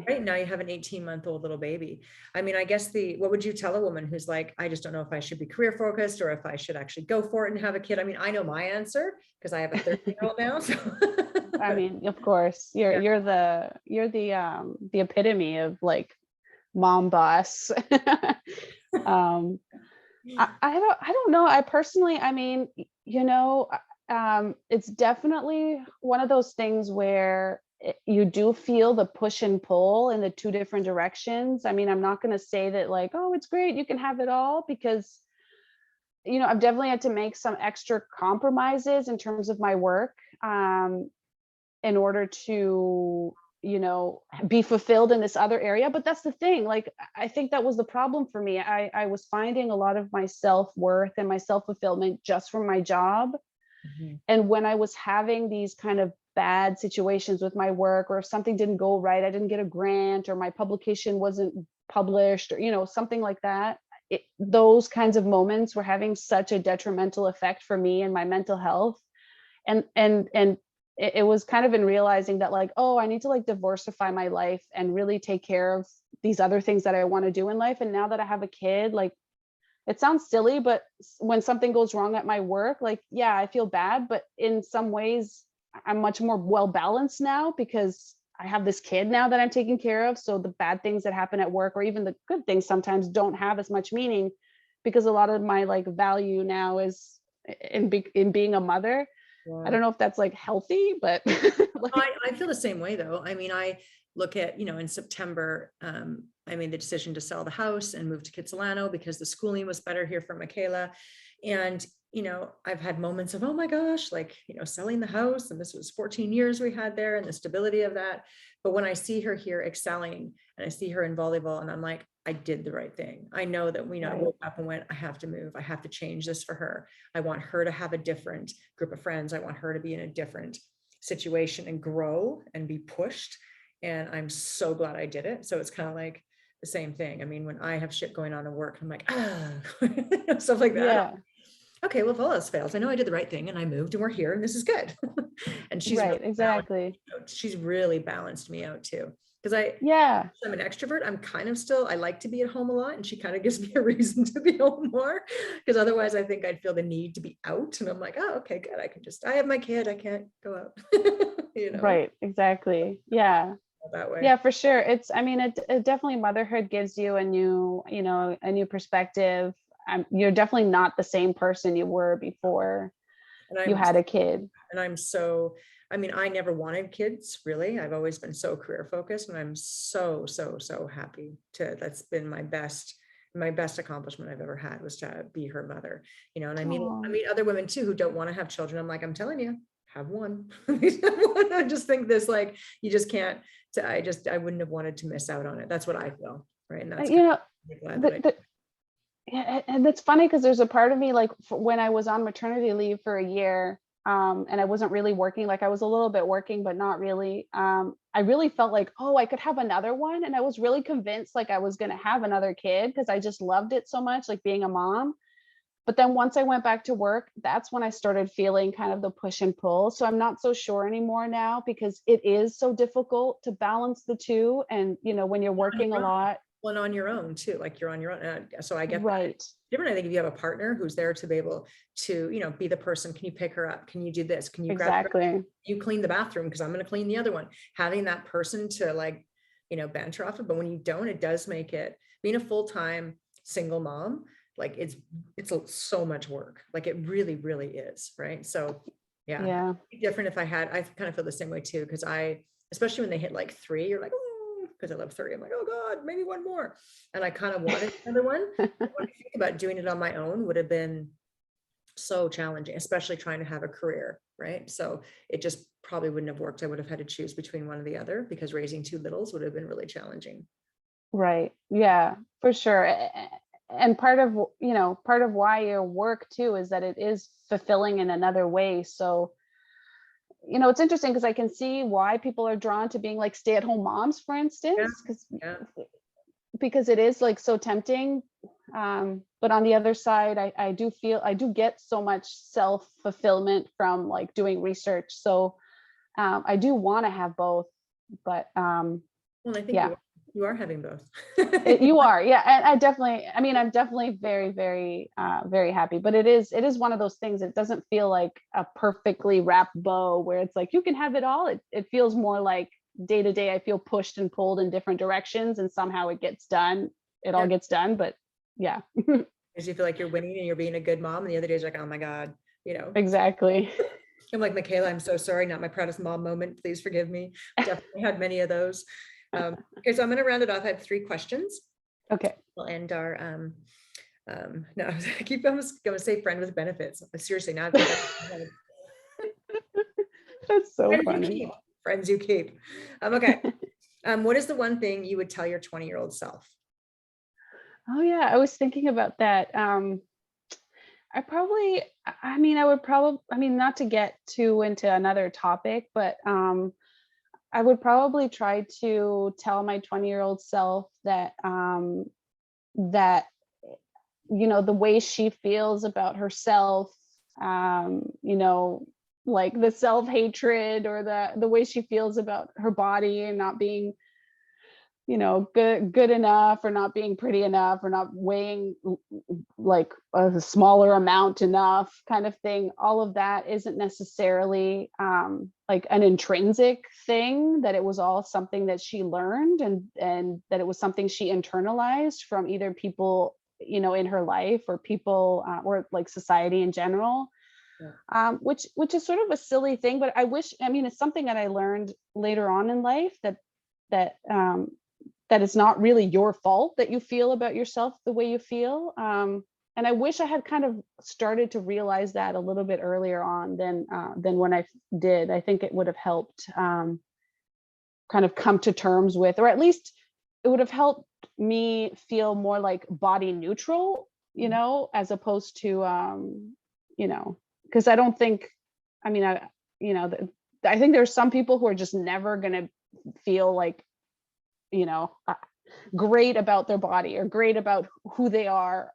Speaker 1: Right now you have an 18-month-old little baby. I mean, I guess what would you tell a woman who's like, I just don't know if I should be career focused or if I should actually go for it and have a kid? I mean, I know my answer because I have a 13-year-old now. So.
Speaker 2: I mean, of course, you're the epitome of like mom boss. I don't know. I personally, I mean, it's definitely one of those things where you do feel the push and pull in the two different directions. I mean, I'm not going to say that like, oh, it's great, you can have it all, because, I've definitely had to make some extra compromises in terms of my work in order to, be fulfilled in this other area. But that's the thing. Like, I think that was the problem for me. I was finding a lot of my self-worth and my self-fulfillment just from my job. Mm-hmm. And when I was having these kind of bad situations with my work, or if something didn't go right, I didn't get a grant, or my publication wasn't published, or something like that, those kinds of moments were having such a detrimental effect for me and my mental health. And it was kind of in realizing that like, oh, I need to like diversify my life and really take care of these other things that I want to do in life. And now that I have a kid, like, it sounds silly, but when something goes wrong at my work, like, yeah, I feel bad, but in some ways I'm much more well balanced now because I have this kid now that I'm taking care of. So the bad things that happen at work, or even the good things, sometimes don't have as much meaning because a lot of my like value now is in being a mother. Yeah. I don't know if that's like healthy, but
Speaker 1: like, I feel the same way though. I mean, I look at, in September, I made the decision to sell the house and move to Kitsilano because the schooling was better here for Michaela. And, I've had moments of, oh my gosh, like, selling the house, and this was 14 years we had there and the stability of that. But when I see her here excelling and I see her in volleyball, and I'm like, I did the right thing. I know that I woke up and went, I have to move. I have to change this for her. I want her to have a different group of friends. I want her to be in a different situation and grow and be pushed. And I'm so glad I did it. So it's kind of like the same thing. I mean, when I have shit going on at work, I'm like, stuff like that.
Speaker 2: Yeah.
Speaker 1: Okay, well, if all else fails, I know I did the right thing and I moved and we're here and this is good. And
Speaker 2: Right. Exactly.
Speaker 1: she's really balanced me out too. Because
Speaker 2: Yeah.
Speaker 1: I'm an extrovert. I'm kind of still, I like to be at home a lot, and she kind of gives me a reason to be home more. Because otherwise I think I'd feel the need to be out. And I'm like, oh, okay, good. I have my kid. I can't go out.
Speaker 2: Right. Exactly. Yeah.
Speaker 1: That way.
Speaker 2: Yeah, for sure. I mean, it definitely, motherhood gives you a new, a new perspective. You're definitely not the same person you were before you had a kid.
Speaker 1: And I'm so, I mean, I never wanted kids, really. I've always been so career focused, and I'm so, so, so happy that's been my best accomplishment I've ever had, was to be her mother, and I mean, other women too, who don't want to have children. I'm like, I'm telling you, have one. I just think this, like, you just can't, I wouldn't have wanted to miss out on it. That's what I feel. Right. And that's,
Speaker 2: yeah, and it's funny because there's a part of me, like, when I was on maternity leave for a year, and I wasn't really working, like I was a little bit working, but not really. I really felt like, oh, I could have another one. And I was really convinced like I was going to have another kid because I just loved it so much, like being a mom. But then once I went back to work, that's when I started feeling kind of the push and pull. So I'm not so sure anymore now, because it is so difficult to balance the two. And, when you're working a lot.
Speaker 1: Well, on your own too, like you're on your own. So I get
Speaker 2: right.
Speaker 1: that. Different, I think, if you have a partner who's there to be able to, be the person. Can you pick her up? Can you do this? Can you
Speaker 2: exactly.
Speaker 1: You clean the bathroom because I'm going to clean the other one. Having that person to, like, banter off of. But when you don't, it does make it, being a full-time single mom, like it's so much work. Like it really, really is. Right. So yeah. It'd be different if I kind of feel the same way too. Cause especially when they hit like 3, you're like, because I love 3. I'm like, oh God, maybe one more. And I kind of wanted another one. When I think about doing it on my own would have been so challenging, especially trying to have a career, right? So it just probably wouldn't have worked. I would have had to choose between one or the other, because raising 2 littles would have been really challenging.
Speaker 2: Right. Yeah, for sure. And part of why your work too is that it is fulfilling in another way. So it's interesting because I can see why people are drawn to being like stay-at-home moms, for instance, because it is like so tempting. But on the other side, I do get so much self-fulfillment from like doing research. So I do want to have both, but
Speaker 1: well, I think you are having both.
Speaker 2: You are, yeah. And I'm definitely very, very, very happy. But it is one of those things. It doesn't feel like a perfectly wrapped bow where it's like you can have it all. It feels more like day to day, I feel pushed and pulled in different directions, and somehow it gets done. It all gets done, but yeah.
Speaker 1: Because you feel like you're winning and you're being a good mom, and the other days like, oh my God,
Speaker 2: Exactly.
Speaker 1: I'm like, Michaela, I'm so sorry, not my proudest mom moment. Please forgive me. Definitely had many of those. Okay, so I'm going to round it off. I have 3 questions.
Speaker 2: Okay.
Speaker 1: We'll end our no, I keep almost going to say friend with benefits. Seriously, now
Speaker 2: that's so
Speaker 1: friends
Speaker 2: funny.
Speaker 1: Friends you keep. Okay. What is the one thing you would tell your 20-year-old self?
Speaker 2: Oh yeah, I was thinking about that. I would probably, not to get too into another topic, but I would probably try to tell my 20-year-old self that the way she feels about herself, like the self-hatred, or the way she feels about her body and not being good enough, or not being pretty enough, or not weighing like a smaller amount enough, kind of thing. All of that isn't necessarily like an intrinsic thing, that it was all something that she learned, and that it was something she internalized from either people in her life, or people or like society in general. Which is sort of a silly thing, but it's something that I learned later on in life, that it's not really your fault that you feel about yourself the way you feel. And I wish I had kind of started to realize that a little bit earlier on than when I did. I think it would have helped kind of come to terms with, or at least it would have helped me feel more like body neutral, as opposed to, because I don't think, I think there's some people who are just never going to feel like, great about their body or great about who they are,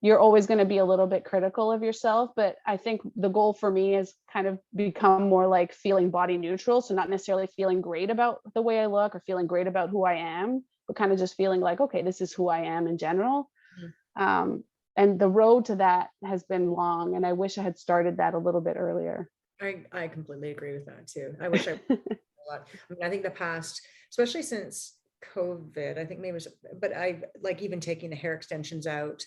Speaker 2: you're always going to be a little bit critical of yourself. But I think the goal for me is kind of become more like feeling body neutral. So not necessarily feeling great about the way I look or feeling great about who I am, but kind of just feeling like, okay, this is who I am in general. And the road to that has been long, and I wish I had started that a little bit earlier.
Speaker 1: I completely agree with that too. I wish I a lot. I mean, I think the past, especially since COVID, I think maybe, but I like even taking the hair extensions out,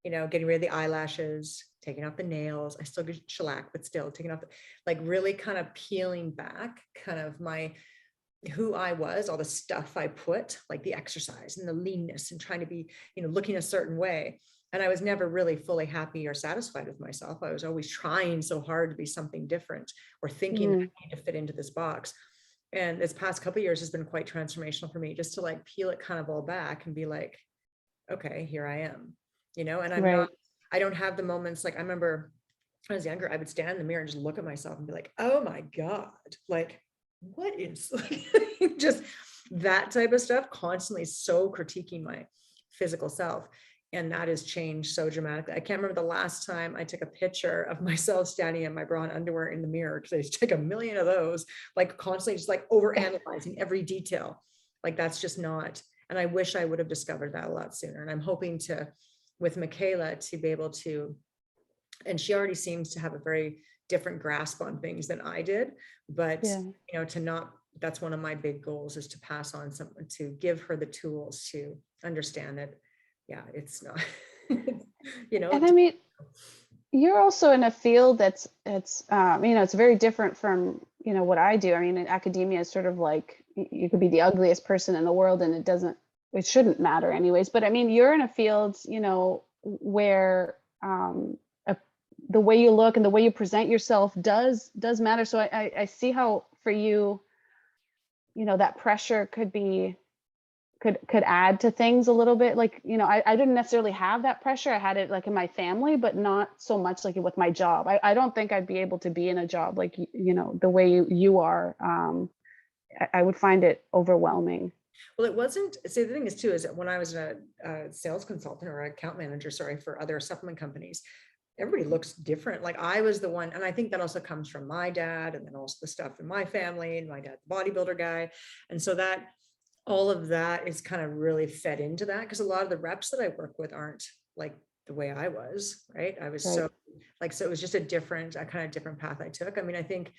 Speaker 1: getting rid of the eyelashes, taking off the nails. I still get shellac, but still taking off, like really kind of peeling back kind of who I was, all the stuff I put, like the exercise and the leanness and trying to be, looking a certain way. And I was never really fully happy or satisfied with myself. I was always trying so hard to be something different or thinking that I need to fit into this box. And this past couple of years has been quite transformational for me, just to like peel it kind of all back and be like, okay, here I am, and I don't have the moments. Like I remember when I was younger, I would stand in the mirror and just look at myself and be like, oh my God, like what is just that type of stuff, constantly so critiquing my physical self. And that has changed so dramatically. I can't remember the last time I took a picture of myself standing in my bra and underwear in the mirror, because I used to take a million of those, like constantly just like over analyzing every detail. Like that's just not, and I wish I would have discovered that a lot sooner. And I'm hoping to, with Michaela, to be able to, and she already seems to have a very different grasp on things than I did, but to not, that's one of my big goals, is to pass on something, to give her the tools to understand that it's not,
Speaker 2: And I mean, you're also in a field that's it's very different from what I do. I mean, in academia is sort of like you could be the ugliest person in the world and it shouldn't matter anyways. But I mean, you're in a field where the way you look and the way you present yourself does matter. So I see how for you, that pressure could add to things a little bit. Like, I didn't necessarily have that pressure. I had it like in my family, but not so much like with my job. I don't think I'd be able to be in a job like, the way you are. I would find it overwhelming.
Speaker 1: Well, it wasn't. See, the thing is too, is that when I was a sales consultant or account manager, for other supplement companies, everybody looks different. Like I was the one, and I think that also comes from my dad, and then also the stuff in my family, and my dad's a bodybuilder guy. And so that, all of that is kind of really fed into that, because a lot of the reps that I work with aren't like the way I was, right? I was so it was just a kind of different path I took. I mean, I think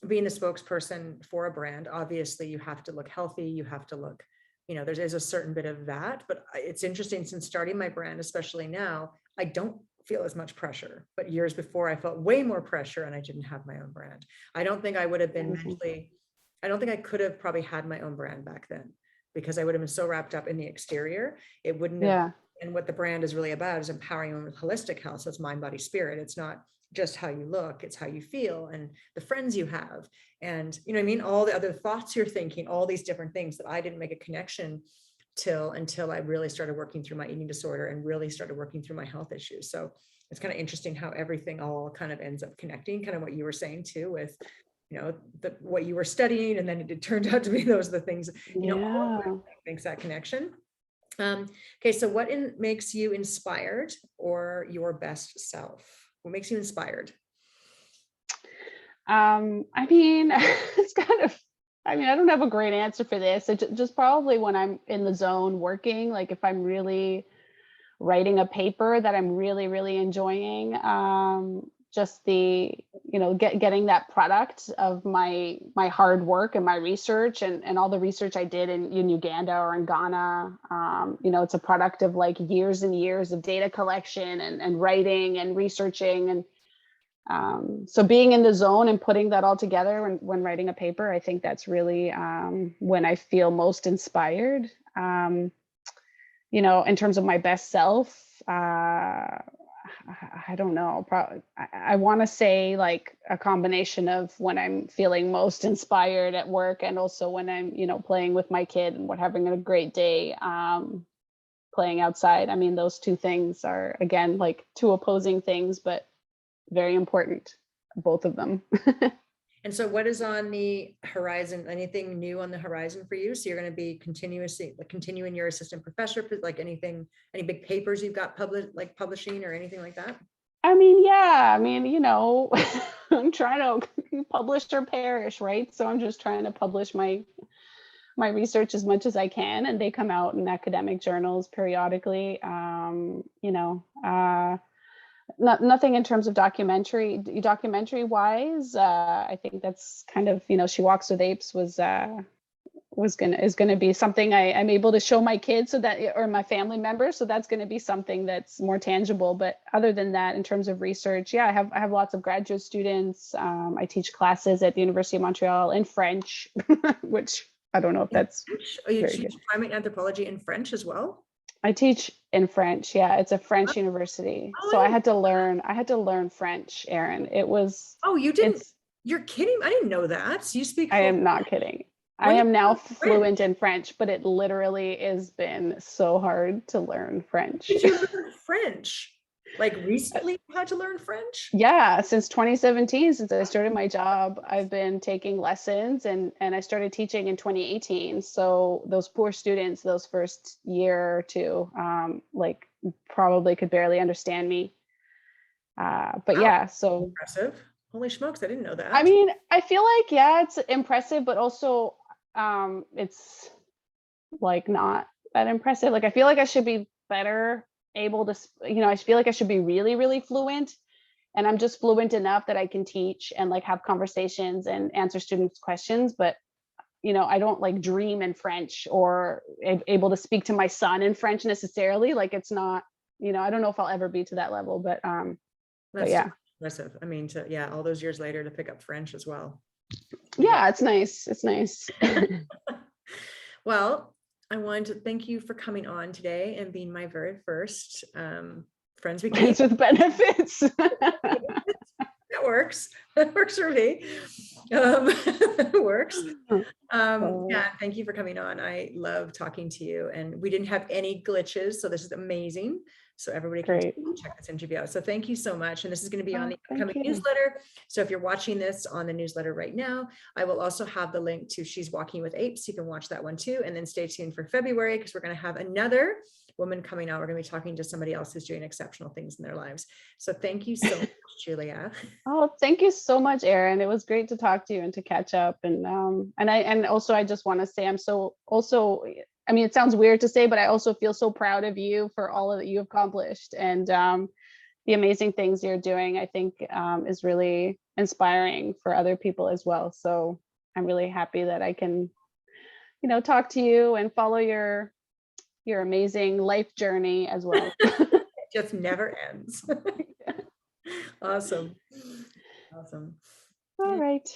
Speaker 1: being a spokesperson for a brand, obviously you have to look healthy, you have to look, there's a certain bit of that, but it's interesting, since starting my brand, especially now, I don't feel as much pressure, but years before I felt way more pressure, and I didn't have my own brand. I don't think I would have been mentally, I don't think I could have probably had my own brand back then, because I would have been so wrapped up in the exterior. It wouldn't have, and what the brand is really about is empowering you with holistic health. So it's mind, body, spirit. It's not just how you look, it's how you feel and the friends you have. And all the other thoughts you're thinking, all these different things that I didn't make a connection until I really started working through my eating disorder and really started working through my health issues. So it's kind of interesting how everything all kind of ends up connecting, kind of what you were saying too, with what you were studying, and then it turned out to be those are the things, all of that makes that connection. Okay, so what makes you inspired, or your best self? What makes you inspired?
Speaker 2: I mean, it's kind of, I don't have a great answer for this. It's just probably when I'm in the zone working, like if I'm really writing a paper that I'm really, really enjoying, just the, getting that product of my hard work and my research and all the research I did in Uganda or in Ghana. It's a product of like years and years of data collection and writing and researching. And so being in the zone and putting that all together when writing a paper, I think that's really when I feel most inspired. In terms of my best self, I don't know. Probably, I want to say like a combination of when I'm feeling most inspired at work, and also when I'm, playing with my kid and having a great day, playing outside. I mean, those two things are, again, like two opposing things, but very important, both of them.
Speaker 1: And so what is on the horizon? Anything new on the horizon for you? So you're going to be continuing your assistant professor, like anything, any big papers you've got publishing or anything like that?
Speaker 2: I mean, yeah, I mean, I'm trying to publish or perish, right? So I'm just trying to publish my research as much as I can, and they come out in academic journals periodically. Nothing in terms of documentary wise. I think that's kind of, She Walks with Apes is gonna be something I'm able to show my kids, so that, or my family members, so that's gonna be something that's more tangible. But other than that, in terms of research, yeah, I have lots of graduate students. I teach classes at the University of Montreal in French, which I don't know if that's
Speaker 1: Oh, you
Speaker 2: very
Speaker 1: teach
Speaker 2: good.
Speaker 1: primate anthropology in French as well?
Speaker 2: I teach in French. Yeah, it's a French university.
Speaker 1: Oh,
Speaker 2: So I had to learn French, Erin.
Speaker 1: oh, you didn't,
Speaker 2: It's
Speaker 1: you're kidding. I didn't know that. So you speak
Speaker 2: I
Speaker 1: full,
Speaker 2: am not kidding. I
Speaker 1: when did
Speaker 2: am
Speaker 1: you
Speaker 2: now
Speaker 1: learn French?
Speaker 2: fluent in French, but it literally has been so hard to learn French.
Speaker 1: Did you learn French? Like recently you had to learn French?
Speaker 2: Yeah, since 2017, since I started my job, I've been taking lessons, and I started teaching in 2018. So those poor students, those first year or two, like probably could barely understand me. But
Speaker 1: Wow,
Speaker 2: yeah, so
Speaker 1: impressive. Holy smokes, I didn't know
Speaker 2: I
Speaker 1: that.
Speaker 2: mean, I feel like, yeah, it's impressive, but also it's like not that impressive. Like I feel like I should be better able to, I feel like I should be really, really fluent. And I'm just fluent enough that I can teach and like have conversations and answer students' questions. But, I don't like dream in French or able to speak to my son in French necessarily. Like it's not, I don't know if I'll ever be to that level, but
Speaker 1: That's
Speaker 2: yeah.
Speaker 1: impressive. I mean, yeah, all those years later to pick up French as well.
Speaker 2: Yeah, it's nice. It's nice.
Speaker 1: Well, I wanted to thank you for coming on today and being my very first Friends with Kate.
Speaker 2: Friends with benefits.
Speaker 1: That works. That works for me. It works. Yeah, thank you for coming on. I love talking to you, and we didn't have any glitches, so this is amazing. So everybody can
Speaker 2: Great.
Speaker 1: check this interview out. So thank you so much. And this is going to be on the
Speaker 2: Thank
Speaker 1: upcoming
Speaker 2: you.
Speaker 1: newsletter. So if you're watching this on the newsletter right now, I will also have the link to She's Walking with Apes. You can watch that one too. And then stay tuned for February, because we're going to have another woman coming out. We're going to be talking to somebody else who's doing exceptional things in their lives. So thank you so much, Julia.
Speaker 2: Oh, thank you so much, Erin. It was great to talk to you and to catch up. And also I just want to say I mean, it sounds weird to say, but I also feel so proud of you for all that you've accomplished, and the amazing things you're doing, I think is really inspiring for other people as well. So I'm really happy that I can, talk to you and follow your amazing life journey as well.
Speaker 1: It just never ends. Awesome. Awesome.
Speaker 2: All right.